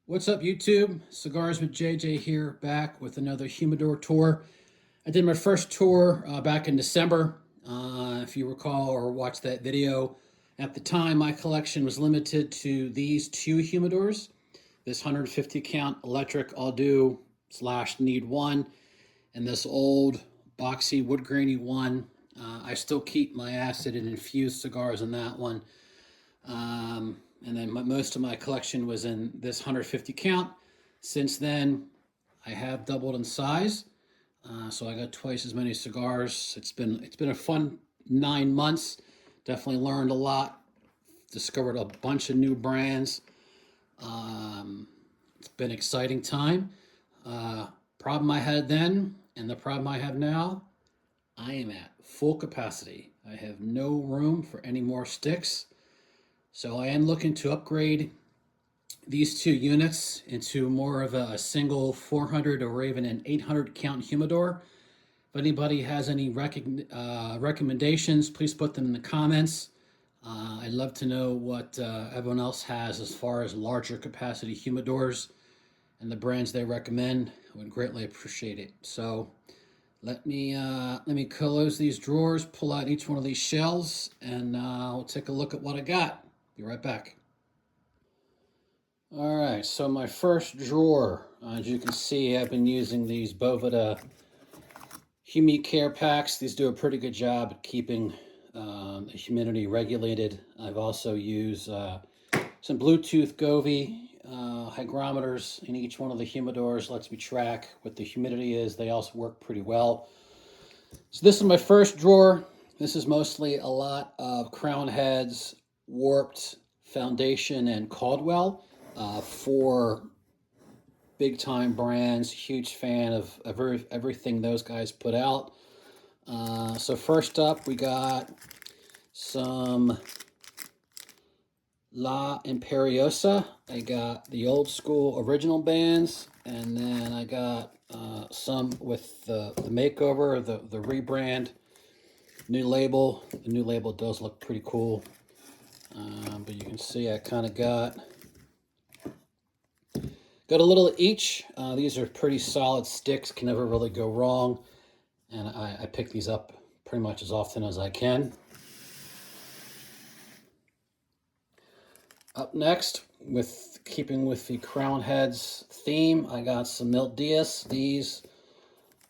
What's up, YouTube? Cigars with JJ here, back with another Humidor tour. I did my first tour back in December. If you recall or watched that video, at the time my collection was limited to these two humidors, this 150 count electric I'll do slash need one, and this old boxy wood grainy one. I still keep my acid and infused cigars in that one. And then most of my collection was in this 150 count. Since then, I have doubled in size, so I got twice as many cigars. It's been a fun 9 months. Definitely learned a lot. Discovered a bunch of new brands. It's been an exciting time. Problem I had then and the problem I have now, I am at full capacity. I have no room for any more sticks. So I am looking to upgrade these two units into more of a single 400 or even an 800 count humidor. If anybody has any recommendations, please put them in the comments. I'd love to know what everyone else has as far as larger capacity humidors and the brands they recommend. I would greatly appreciate it. So let me close these drawers, pull out each one of these shells, and we'll take a look at what I got. Be right back. All right, so my first drawer, as you can see, I've been using these Boveda Humicare packs. These do a pretty good job at keeping the humidity regulated. I've also used some Bluetooth Govee hygrometers in each one of the humidors. Lets me track what the humidity is. They also work pretty well. So this is my first drawer. This is mostly a lot of Crown Heads, Warped, Foundation, and Caldwell, for big time brands. Huge fan of everything those guys put out. So first up, we got some La Imperiosa. I got the old school original bands, and then I got some with the makeover, the rebrand, new label. The new label does look pretty cool. But you can see I kind of got a little of each. These are pretty solid sticks, can never really go wrong. And I pick these up pretty much as often as I can. Up next, with keeping with the Crown Heads theme, I got some Milt Diaz. These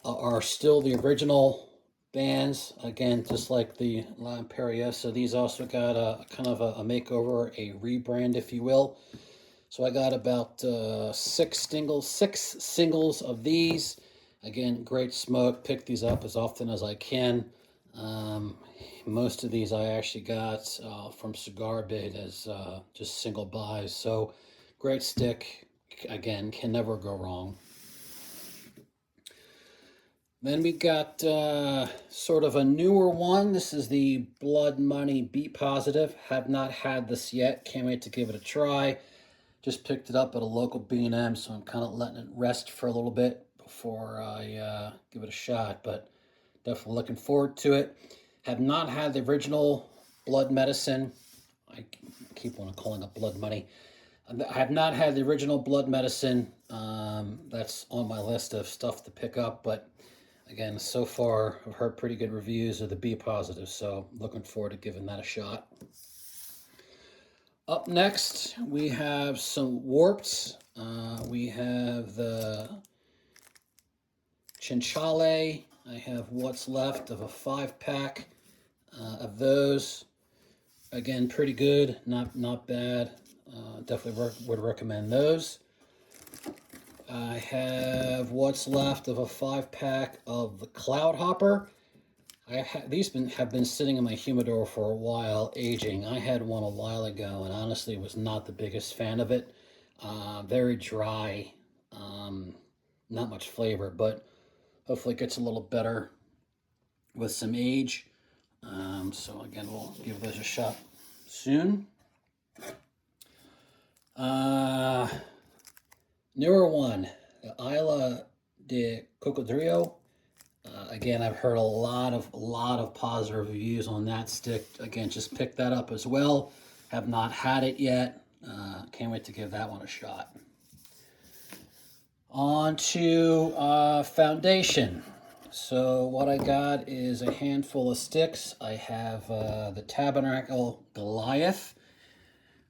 are still the original bands. Again, just like the La Imperiosa, these also got a kind of a makeover, a rebrand, if you will. So I got about six singles of these. Again, great smoke. Pick these up as often as I can. Most of these I actually got from Cigar Bit as just single buys. So great stick. Again, can never go wrong. Then we got sort of a newer one. This is the Blood Money B Positive. Have not had this yet. Can't wait to give it a try. Just picked it up at a local B&M, so I'm kind of letting it rest for a little bit before I give it a shot, but definitely looking forward to it. Have not had the original Blood Medicine. I keep on calling it Blood Money. I have not had the original Blood Medicine. That's on my list of stuff to pick up, but again, so far I've heard pretty good reviews of the B Positive, so looking forward to giving that a shot. Up next, we have some Warped. We have the Chinchale. I have what's left of a 5-pack of those. Again, pretty good, not bad. Definitely would recommend those. I have what's left of a 5-pack of the Cloud Hopper. These have been sitting in my humidor for a while, aging. I had one a while ago, and honestly was not the biggest fan of it. Very dry, not much flavor, but hopefully it gets a little better with some age. So again, we'll give those a shot soon. Newer one, the Isla de Cocodrillo. Again, I've heard a lot of positive reviews on that stick. Again, just picked that up as well. Have not had it yet. Can't wait to give that one a shot. On to foundation. So what I got is a handful of sticks. I have the Tabernacle Goliath.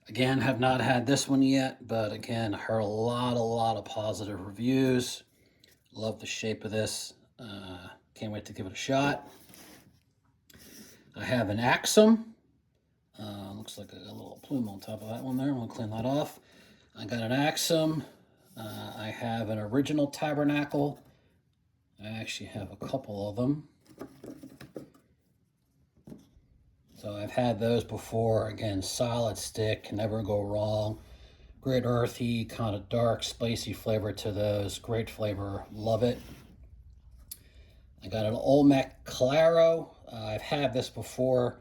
Again, have not had this one yet, but again, heard a lot of positive reviews. Love the shape of this. Can't wait to give it a shot. I have an Axum. Looks like a little plume on top of that one there. I'm gonna clean that off. I got an Axum. I have an original Tabernacle. I actually have a couple of them. So I've had those before. Again, solid stick, can never go wrong. Great earthy, kind of dark, spicy flavor to those. Great flavor, love it. I got an Olmec Claro. I've had this before.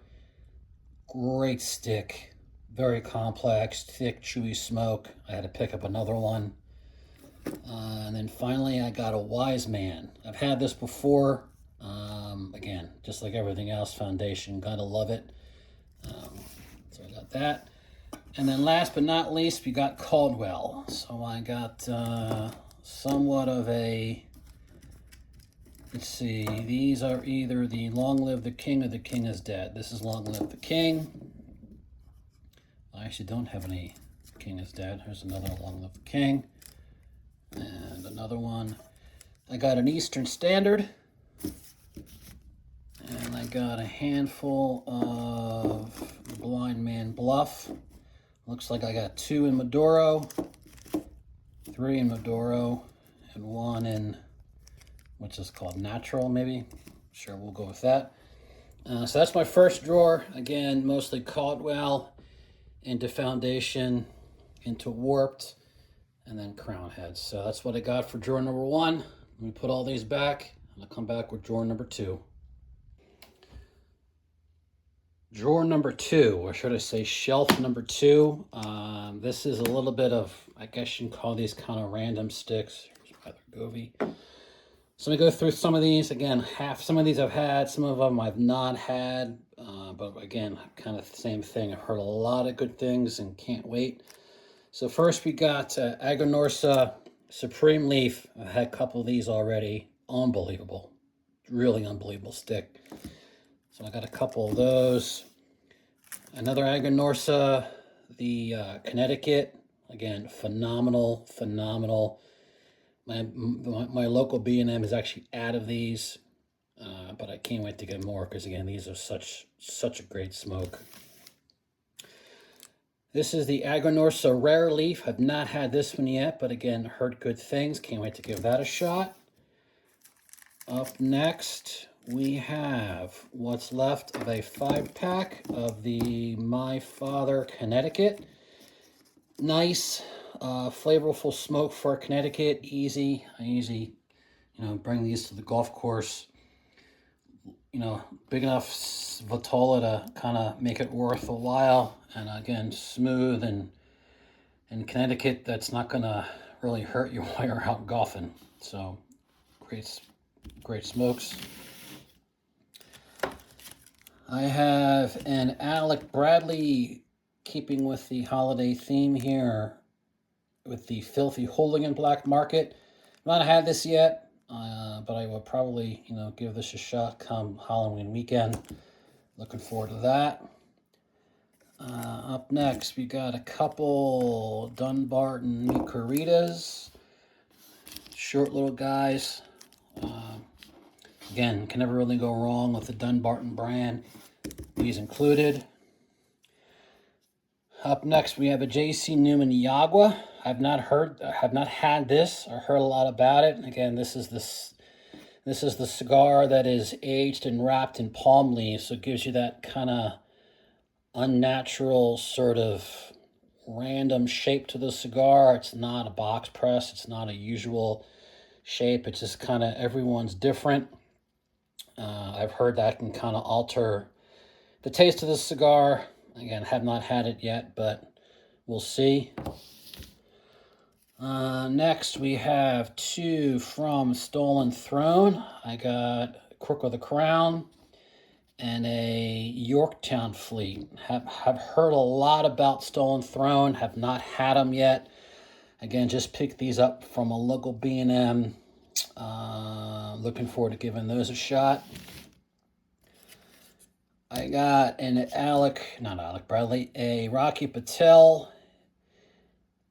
Great stick, very complex, thick, chewy smoke. I had to pick up another one. And then finally, I got a Wise Man. I've had this before. Again, just like everything else, foundation, gotta love it. So I got that. And then last but not least, we got Caldwell. So I got somewhat of a, let's see, these are either the Long Live the King or the King is Dead. This is Long Live the King. I actually don't have any King is Dead. Here's another Long Live the King. And another one. I got an Eastern Standard. And I got a handful of Blind Man Bluff. Looks like I got 2 in Maduro, 3 in Maduro, and 1 in, which is called Natural, maybe. Sure, we'll go with that. So that's my first drawer. Again, mostly Caldwell, into Foundation, into Warped, and then Crown Heads. So that's what I got for drawer number 1. Let me put all these back, and I'll come back with drawer number 2. Drawer number 2, or should I say shelf number 2. This is a little bit of, I guess you can call these kind of random sticks. Here's my other Govee. So let me go through some of these. Again, some of these I've had, some of them I've not had. But again, kind of the same thing. I've heard a lot of good things and can't wait. So first we got Aganorsa Supreme Leaf. I've had a couple of these already. Unbelievable. Really unbelievable stick. So I got a couple of those. Another Aganorsa, the Connecticut. Again, phenomenal. My local B&M is actually out of these, but I can't wait to get more because again, these are such a great smoke. This is the Aganorsa Rare Leaf. I've not had this one yet, but again, heard good things. Can't wait to give that a shot. Up next, we have what's left of a 5-pack of the My Father Connecticut. Nice, flavorful smoke for Connecticut. Easy. I usually, bring these to the golf course. Big enough Vitola to kind of make it worth a while. And again, smooth and in Connecticut, that's not gonna really hurt you while you're out golfing. So great smokes. I have an Alec Bradley, keeping with the holiday theme here, with the Filthy Hooligan Black Market. I've not had this yet, but I will probably, give this a shot come Halloween weekend. Looking forward to that. Up next, we got a couple Dunbarton Nicoritas. Short little guys. Again, can never really go wrong with the Dunbarton brand. These included. Up next, we have a J.C. Newman Yagua. I've not had this or heard a lot about it. Again, this is the cigar that is aged and wrapped in palm leaves, so it gives you that kind of unnatural sort of random shape to the cigar. It's not a box press. It's not a usual shape. It's just kind of everyone's different. I've heard that can kind of alter the taste of the cigar. Again, have not had it yet, but we'll see. Next, we have 2 from Stolen Throne. I got Crook of the Crown and a Yorktown Fleet. Have heard a lot about Stolen Throne. Have not had them yet. Again, just picked these up from a local B&M. Looking forward to giving those a shot. I got an not Bradley, a Rocky Patel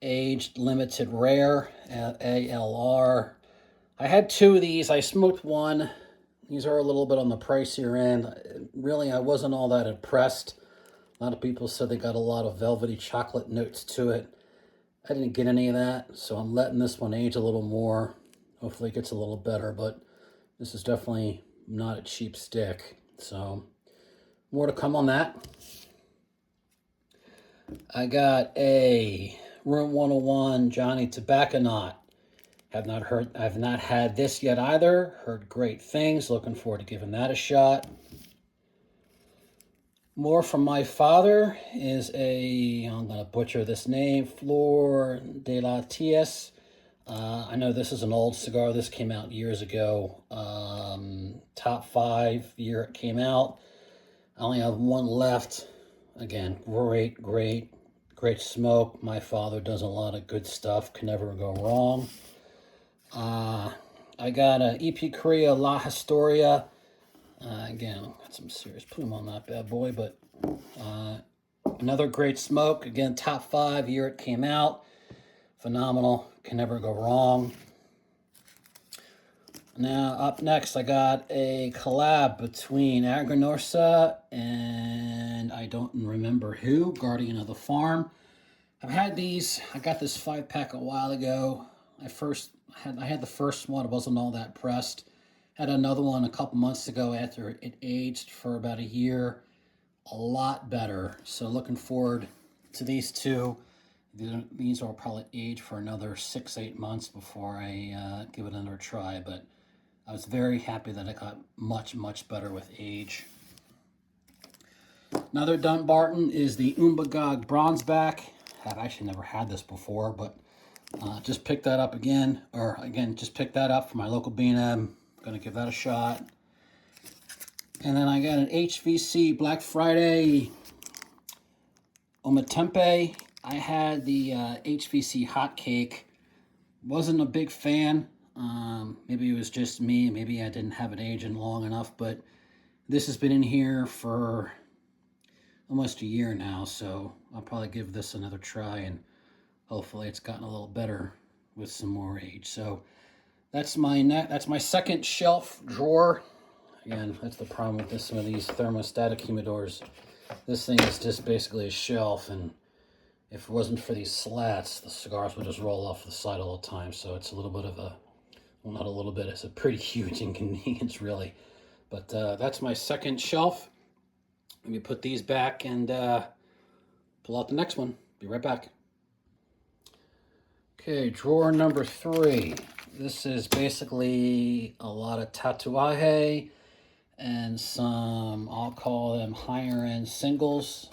aged limited rare, ALR. I had two of these. I smoked one. These are a little bit on the pricier end. Really, I wasn't all that impressed. A lot of people said they got a lot of velvety chocolate notes to it. I didn't get any of that, so I'm letting this one age a little more. Hopefully it gets a little better, but this is definitely not a cheap stick. So more to come on that. I got a Room 101 Johnny Tobacco Knot. I've not had this yet either. Heard great things. Looking forward to giving that a shot. More from my father is I'm going to butcher this name, Flor de la Ties. I know this is an old cigar. This came out years ago. Top 5 year it came out. I only have one left. Again, great smoke. My father does a lot of good stuff. Can never go wrong. I got an EP Korea La Historia. Again, got some serious plume on that bad boy, but another great smoke. Again, top 5 year it came out. Phenomenal. Can never go wrong. Now, up next, I got a collab between Agrinorsa and I don't remember who, Guardian of the Farm. I've had these. I got this 5-pack a while ago. I had the first one. I wasn't all that pressed. Had another one a couple months ago after it aged for about a year. A lot better. So looking forward to these two. These will probably age for another 6-8 months before I give it another try. But I was very happy that it got much better with age. Another Dunbarton is the Umbagog Bronzeback. I've actually never had this before, but just picked that up again. Just picked that up from my local B&M. Gonna give that a shot. And then I got an HVC Black Friday Ometempe. I had the HVC Hot Cake. Wasn't a big fan. Maybe it was just me. Maybe I didn't have it aging long enough, but this has been in here for almost a year now, so I'll probably give this another try, and hopefully it's gotten a little better with some more age. So that's my second shelf drawer. Again, that's the problem with some of these thermostatic humidors. This thing is just basically a shelf, and if it wasn't for these slats, the cigars would just roll off the side all the time. So it's a little bit of a, well, not a little bit, it's a pretty huge inconvenience, really. But that's my second shelf. Let me put these back and pull out the next one. Be right back. Okay, drawer number 3. This is basically a lot of Tatuaje and some, I'll call them higher end singles,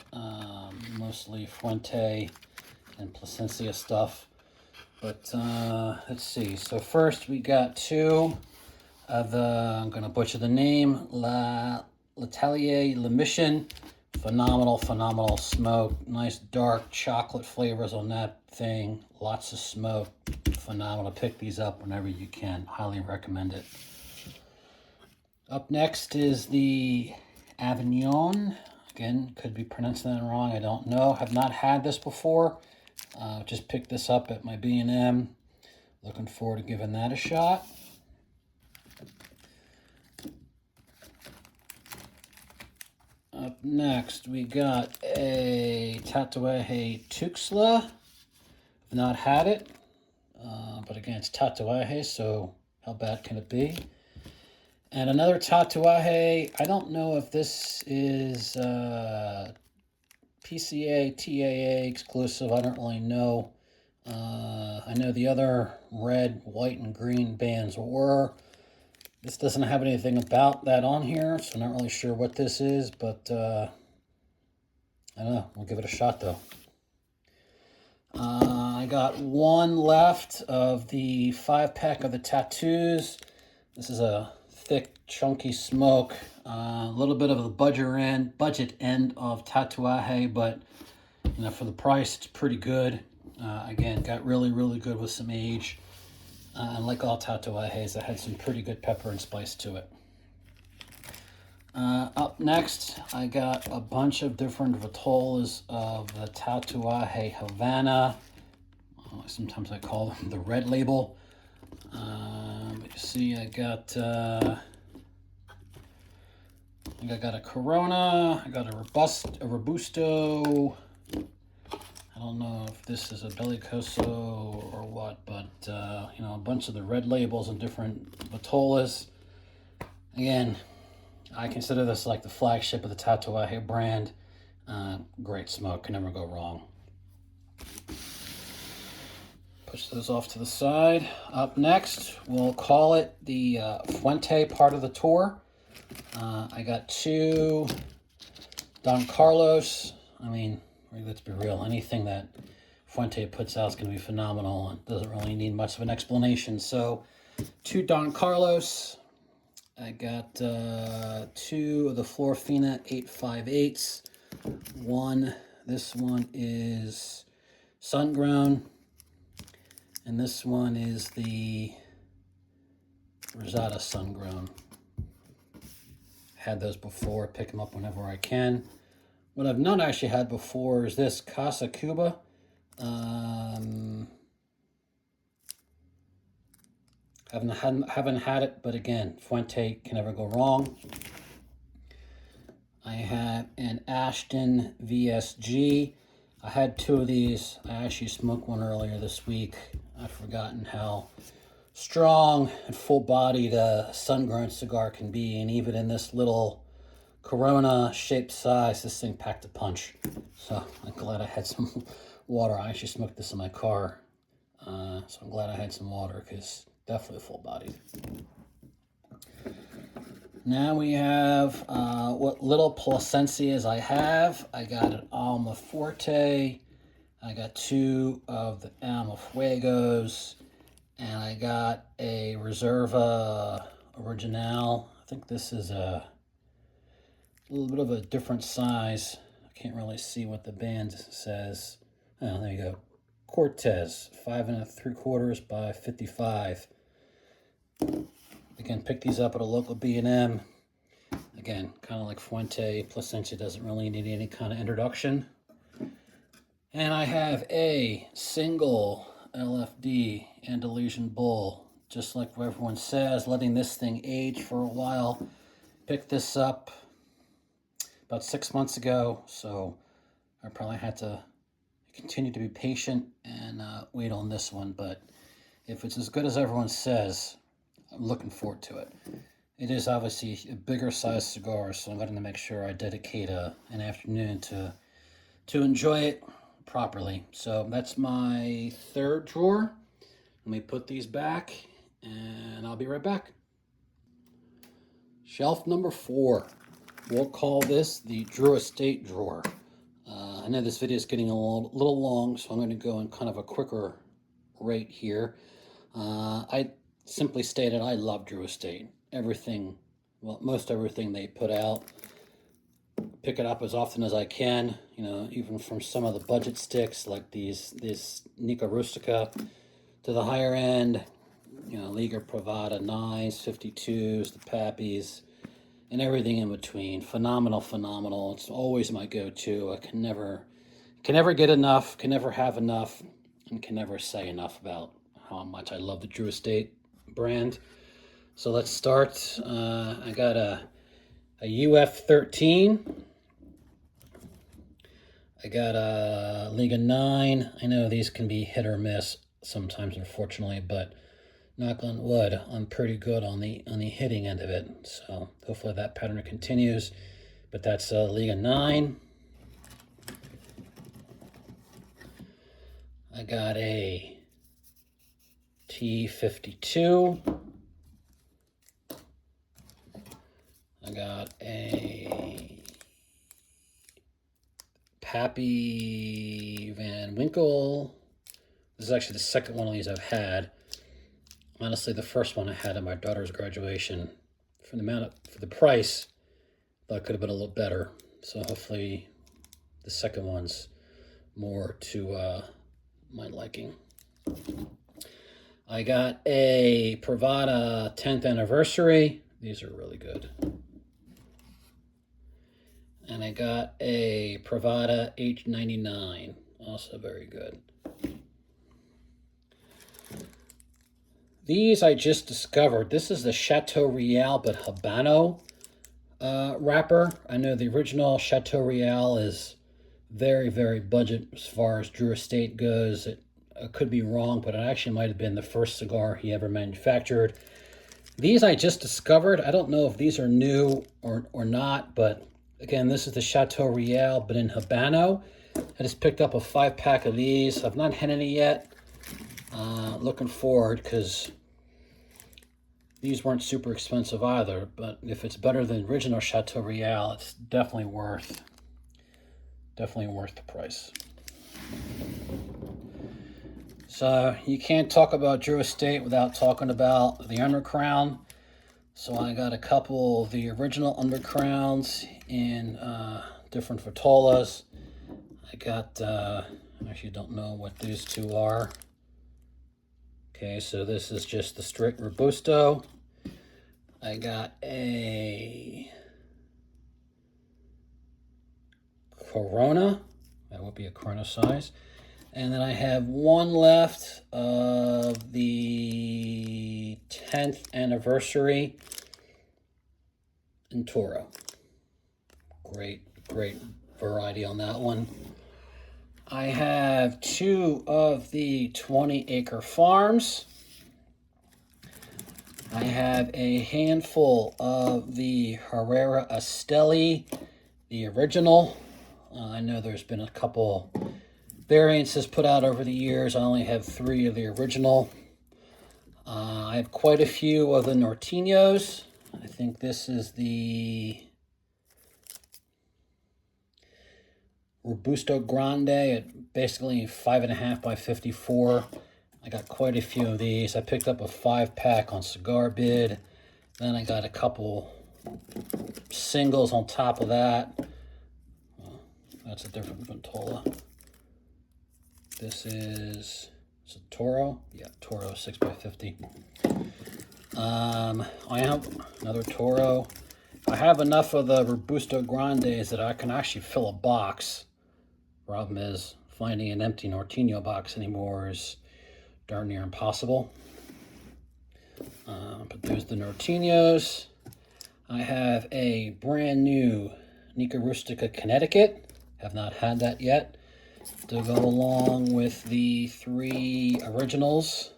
mostly Fuente and Plasencia stuff. But let's see. So first we got 2 of the, I'm going to butcher the name, L'Atelier Le Mission. Phenomenal smoke. Nice dark chocolate flavors on that thing. Lots of smoke. Phenomenal. Pick these up whenever you can. Highly recommend it. Up next is the Avignon. Again, could be pronouncing that wrong. I don't know. Have not had this before. Just picked this up at my B&M. Looking forward to giving that a shot. Up next, we got a Tatuaje Tuxla. I've not had it, but again, it's Tatuaje, so how bad can it be? And another Tatuaje. I don't know if this is PCA, TAA exclusive. I don't really know. I know the other red, white, and green bands were. This doesn't have anything about that on here, so I'm not really sure what this is, but I don't know. We'll give it a shot, though. I got 1 left of the 5-pack of the Tattoos. This is a thick, chunky smoke. A little bit of the budget end of Tatuaje, but you know, for the price, it's pretty good. Again, got really, really good with some age. And like all tatuajes, it had some pretty good pepper and spice to it. Up next, I got a bunch of different vitolas of the Tatuaje Havana. Sometimes I call them the red label. You see, I got a Corona, I got a Robusto. I don't know if this is a Bellicoso or what, but you know, a bunch of the red labels and different vitolas. Again, I consider this like the flagship of the Tatuaje brand. Great smoke, can never go wrong. Push those off to the side. Up next, we'll call it the Fuente part of the tour. I got 2 Don Carlos. I mean, let's be real, anything that Fuente puts out is going to be phenomenal and doesn't really need much of an explanation. So 2 Don Carlos. I got 2 of the Florfina 858s. This one is sun-grown, and this one is the Rosada sun-grown. Had those before, pick them up whenever I can. What I've not actually had before is this Casa Cuba. Haven't had it, but again, Fuente can never go wrong. I have an Ashton VSG. I had 2 of these. I actually smoked one earlier this week. I've forgotten how strong and full-bodied a sun-grown cigar can be, and even in this little Corona shaped size, this thing packed a punch. So I'm glad I had some water. I actually smoked this in my car, so I'm glad I had some water, because definitely full-bodied. Now we have what little Plasencias I have. I got an Alma Forte. I got 2 of the Alma Fuegos. And I got a Reserva Original. I think this is a little bit of a different size. I can't really see what the band says. Oh, there you go. Cortez, 5 3/4 by 55. Again, pick these up at a local B&M. Again, kind of like Fuente, Plasencia doesn't really need any kind of introduction. And I have a single LFD Andalusian Bull, just like what everyone says, letting this thing age for a while. Picked this up about 6 months ago, so I probably had to continue to be patient and wait on this one, but if it's as good as everyone says, I'm looking forward to it. It is obviously a bigger size cigar, so I'm going to make sure I dedicate an afternoon to enjoy it properly. So that's my 3rd drawer. Let me put these back, and I'll be right back. Shelf number 4. We'll call this the Drew Estate drawer. I know this video is getting a little long, so I'm going to go in kind of a quicker rate here. I simply stated I love Drew Estate. Everything, well, most everything they put out. Pick it up as often as I can, you know, even from some of the budget sticks like these Nica Rustica to the higher end, you know, Liga Privada 9s, 52s, the Pappies, and everything in between. Phenomenal. It's always my go-to. I can never get enough, can never have enough, and can never say enough about how much I love the Drew Estate brand. So let's start. I got a UF13. I got a Liga 9. I know these can be hit or miss sometimes, unfortunately, but knock on wood, I'm pretty good on the hitting end of it. So hopefully that pattern continues. But that's a Liga 9. I got a T52. I got a Pappy Van Winkle. This is actually the second one of these I've had. Honestly, the first one I had at my daughter's graduation. For the price, that could have been a little better. So hopefully the second one's more to my liking. I got a Pravada 10th anniversary. These are really good. And I got a Pravada H99, also very good. These I just discovered. This is the Chateau Real, but Habano wrapper. I know the original Chateau Real is very, very budget as far as Drew Estate goes. It could be wrong, but it actually might have been the first cigar he ever manufactured. These I just discovered. I don't know if these are new or not, but again, this is the Chateau Real, but in Habano. I just picked up a 5-pack of these. I've not had any yet. Looking forward, because these weren't super expensive either, but if it's better than the original Chateau Real, it's definitely worth the price. So you can't talk about Drew Estate without talking about the Undercrown. So I got a couple of the original Undercrowns in different Vitolas. I got, actually don't know what these two are. Okay, so this is just the straight Robusto. I got a Corona. That would be a Corona size. And then I have one left of the 10th anniversary in Toro. Great variety on that one. I have 2 of the 20 Acre Farms. I have a handful of the Herrera Esteli, the original. I know there's been a couple variances put out over the years. I only have 3 of the original. I have quite a few of the Norteños. I think this is the Robusto Grande at basically 5.5 by 54. I got quite a few of these. I picked up a 5-pack on Cigar Bid. Then I got a couple singles on top of that. Well, that's a different Ventola. This is it Toro? Yeah, Toro 6 by 50. I have another Toro. I have enough of the Robusto Grandes that I can actually fill a box. Problem is, finding an empty Norteño box anymore is darn near impossible. But there's the Norteños. I have a brand new Nica Rustica Connecticut. Have not had that yet. To go along with the 3 originals.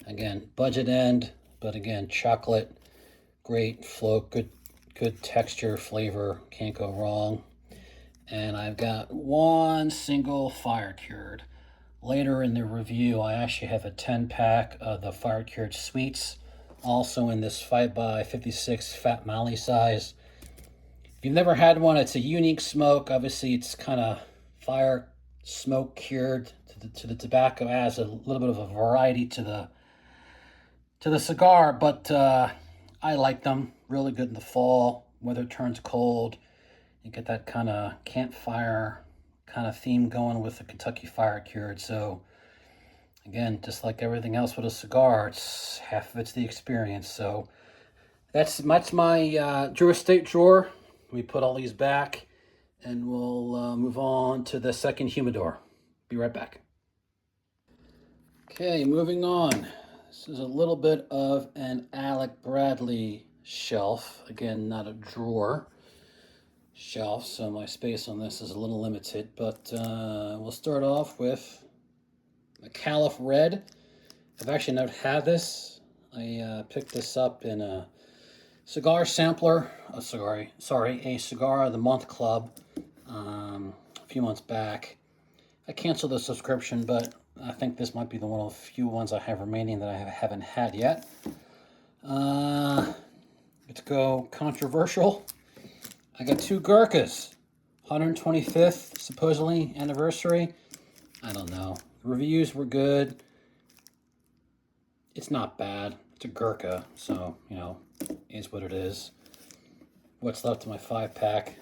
Again, budget end, but again, chocolate, great float, good texture, flavor, can't go wrong. And I've got 1 single fire cured. Later in the review, I actually have a 10-pack of the fire cured sweets, also in this 5 by 56 Fat Molly size. If you've never had one, it's a unique smoke. Obviously, it's kind of fire smoke cured to the tobacco. Adds a little bit of a variety to the cigar, but I like them. Really good in the fall. Weather turns cold. You get that kind of campfire kind of theme going with the Kentucky Fire Cured. So again, just like everything else with a cigar, it's half of it's the experience. So that's my Drew Estate drawer. We put all these back, and we'll move on to the second humidor. Be right back. Okay, moving on. This is a little bit of an Alec Bradley shelf. Again, not a drawer. Shelf, so my space on this is a little limited, but we'll start off with a Calif Red. I've actually never had this. I picked this up in a cigar sampler, a Cigar of the Month Club a few months back. I canceled the subscription, but I think this might be the one of the few ones I have remaining that I haven't had yet. Let's go controversial. I got 2 Gurkhas, 125th supposedly anniversary. I don't know. The reviews were good. It's not bad. It's a Gurkha, so is what it is. What's left of my 5-pack?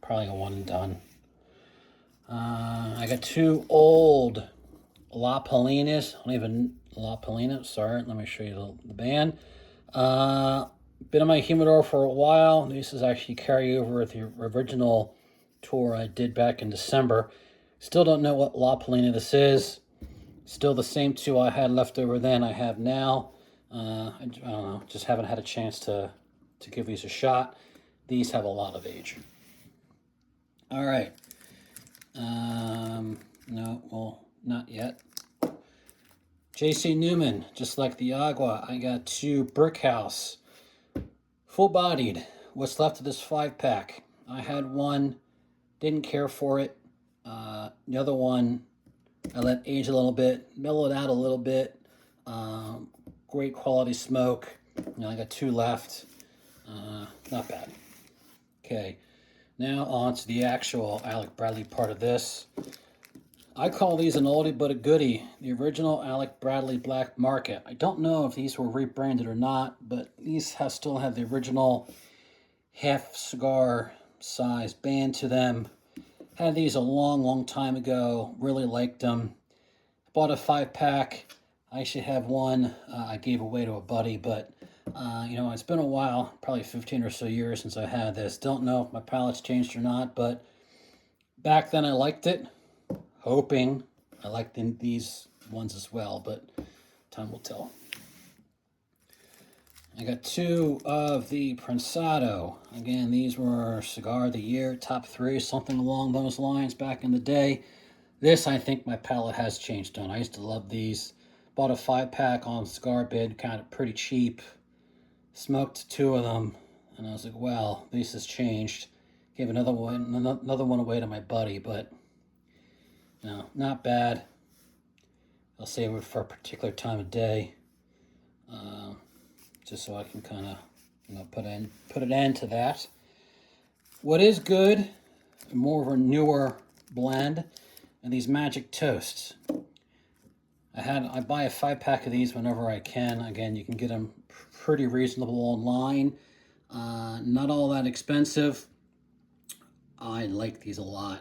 Probably a one and done. I got 2 old La Polinas. I don't even, La Polina, sorry, let me show you the band. Been on my humidor for a while. This is actually carryover with the original tour I did back in December. Still don't know what La this is. Still the same two I had left over then I have now. I don't know, just haven't had a chance to give these a shot. These have a lot of age. All right. No, well, not yet. J.C. Newman, just like the Agua, I got two Brick House. Full-bodied. What's left of this 5-pack? I had one, didn't care for it. The other one, I let age a little bit, mellow it out a little bit. Great quality smoke. I got two left. Not bad. Okay, now on to the actual Alec Bradley part of this. I call these an oldie but a goodie. The original Alec Bradley Black Market. I don't know if these were rebranded or not, but these still have the original half cigar size band to them. Had these a long time ago. Really liked them. Bought a 5-pack. I actually have one I gave away to a buddy, but it's been a while, probably 15 or so years since I had this. Don't know if my palate's changed or not, but back then I liked it. Hoping I liked these ones as well, but time will tell. I got two of the Prensado. Again, these were Cigar of the Year, top 3, something along those lines back in the day. This, I think my palate has changed on. I used to love these. Bought a 5-pack on Cigar Bid, kind of pretty cheap. Smoked 2 of them, and I was like, wow, this has changed. Gave another one away to my buddy, but no, not bad. I'll save it for a particular time of day, just so I can kind of put an end to that. What is good, more of a newer blend, are these Magic Toasts. I buy a 5-pack of these whenever I can. Again, you can get them pretty reasonable online. Not all that expensive. I like these a lot.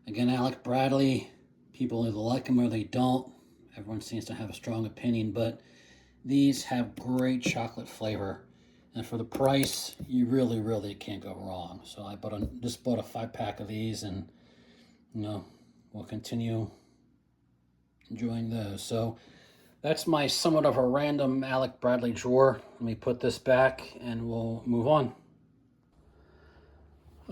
Again, Alec Bradley, people either like them or they don't. Everyone seems to have a strong opinion, but these have great chocolate flavor. And for the price, you really can't go wrong. So I just bought a 5-pack of these, and we'll continue enjoying those. So that's my somewhat of a random Alec Bradley drawer. Let me put this back and we'll move on.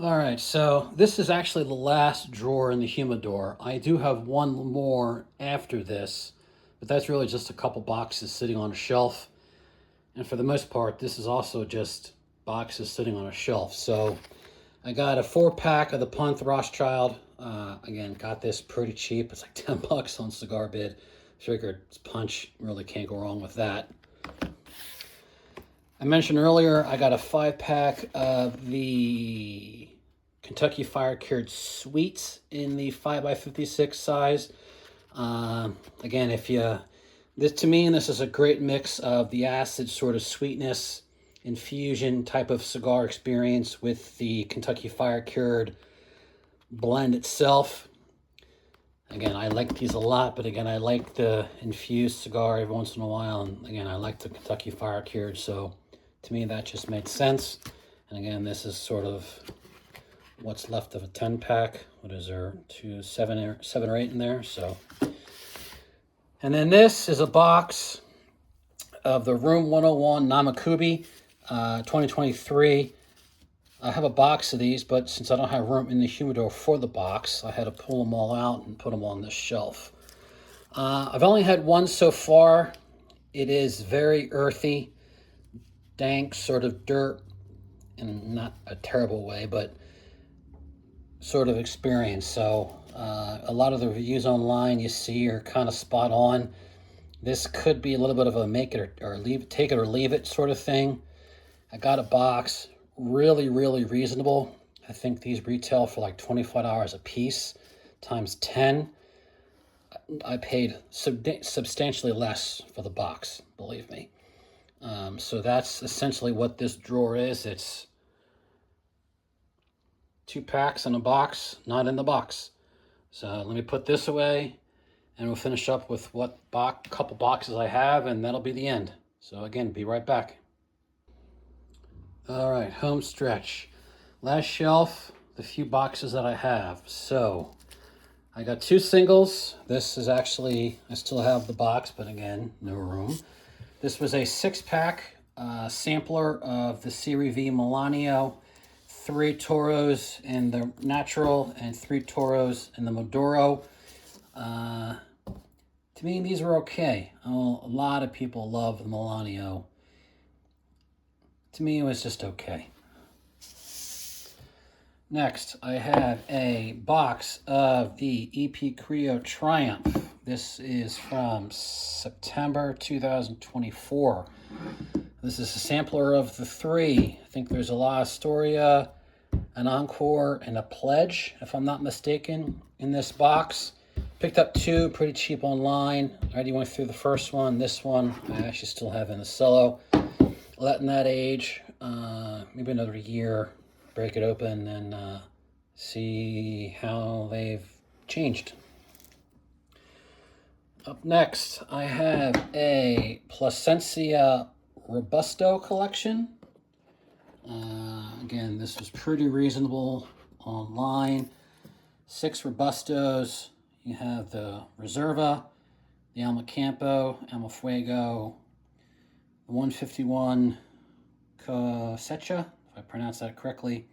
All right, so this is actually the last drawer in the humidor. I do have one more after this, but that's really just a couple boxes sitting on a shelf. And for the most part, this is also just boxes sitting on a shelf. So I got a 4-pack of the Punth Rothschild. Again, got this pretty cheap. It's like 10 bucks on Cigar Bid. Figured it's punch, really can't go wrong with that. I mentioned earlier I got a 5-pack of the Kentucky Fire Cured Sweets in the 5x56 size. Again, to me, this is a great mix of the acid sort of sweetness infusion type of cigar experience with the Kentucky Fire Cured blend itself. Again, I like these a lot, but again, I like the infused cigar every once in a while. And again, I like the Kentucky Fire Cured, so to me, that just made sense. And again, this is sort of what's left of a 10-pack. What is there? 7 or 8 in there. So, and then this is a box of the Room 101 Namakubi 2023. I have a box of these, but since I don't have room in the humidor for the box, I had to pull them all out and put them on this shelf. I've only had one so far. It is very earthy, dank, sort of dirt, in not a terrible way, but sort of experience. So a lot of the reviews online you see are kind of spot on. This could be a little bit of a make it or leave, take it or leave it sort of thing. I got a box, really reasonable. I think these retail for like $25 a piece times 10. I paid substantially less for the box, believe me. So that's essentially what this drawer is. It's 2 packs in a box, not in the box. So let me put this away, and we'll finish up with what couple boxes I have, and that'll be the end. So again, be right back. All right, home stretch. Last shelf, the few boxes that I have. So I got 2 singles. This is actually, I still have the box, but again, no room. This was a 6-pack sampler of the Serie V Melanio, 3 Toros in the natural and 3 Toros in the Maduro. To me, these are okay. Oh, a lot of people love the Melanio. To me, it was just okay. Next, I have a box of the EP Creo Triumph. This is from September 2024. This is a sampler of the 3. I think there's a La Astoria, an Encore, and a Pledge, if I'm not mistaken, in this box. Picked up 2 pretty cheap online. I already went through the first one. This one I actually still have in the cello. Letting that age, maybe another year. Break it open and see how they've changed. Up next, I have a Plasencia Robusto collection. Again, this was pretty reasonable online. 6 Robustos. You have the Reserva, the Alma Campo, Alma Fuego, the 151 Cosecha, if I pronounce that correctly,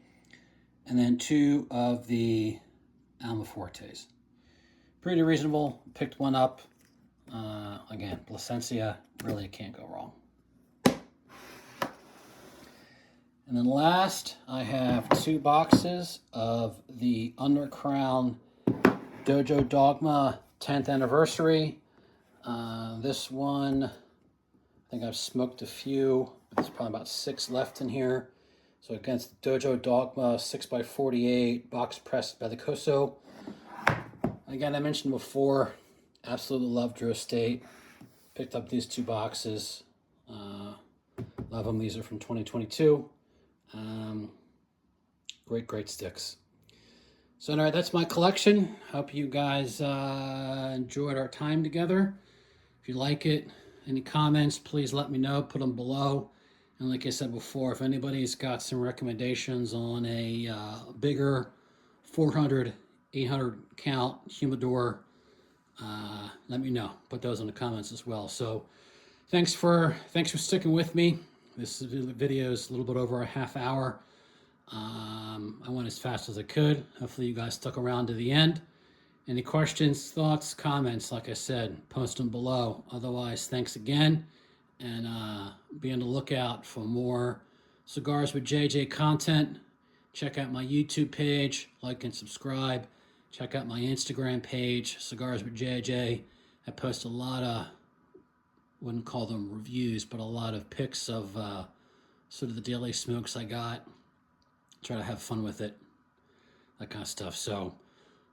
and then 2 of the Alma Fortes. Pretty reasonable. Picked one up. Again, Plasencia, really can't go wrong. And then last, I have 2 boxes of the Undercrown Dojo Dogma 10th anniversary. This one, I think I've smoked a few. There's probably about 6 left in here. So against Dojo Dogma 6x48, box pressed by the Koso. Again, I mentioned before, absolutely love Drew Estate. Picked up these 2 boxes. Love them. These are from 2022. Great sticks. So anyway, that's my collection. Hope you guys enjoyed our time together. If you like it, any comments, please let me know. Put them below. And like I said before, if anybody's got some recommendations on a bigger 400, 800 count humidor, let me know. Put those in the comments as well. So thanks for sticking with me. This video is a little bit over a half hour. I went as fast as I could. Hopefully you guys stuck around to the end. Any questions, thoughts, comments, like I said, post them below. Otherwise, thanks again. And be on the lookout for more Cigars with JJ content. Check out my YouTube page, like and subscribe. Check out my Instagram page, Cigars with JJ. I post a lot of, wouldn't call them reviews, but a lot of pics of sort of the daily smokes I got. Try to have fun with it, that kind of stuff. So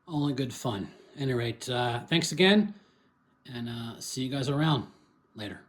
only good fun. At any rate, thanks again, and see you guys around later.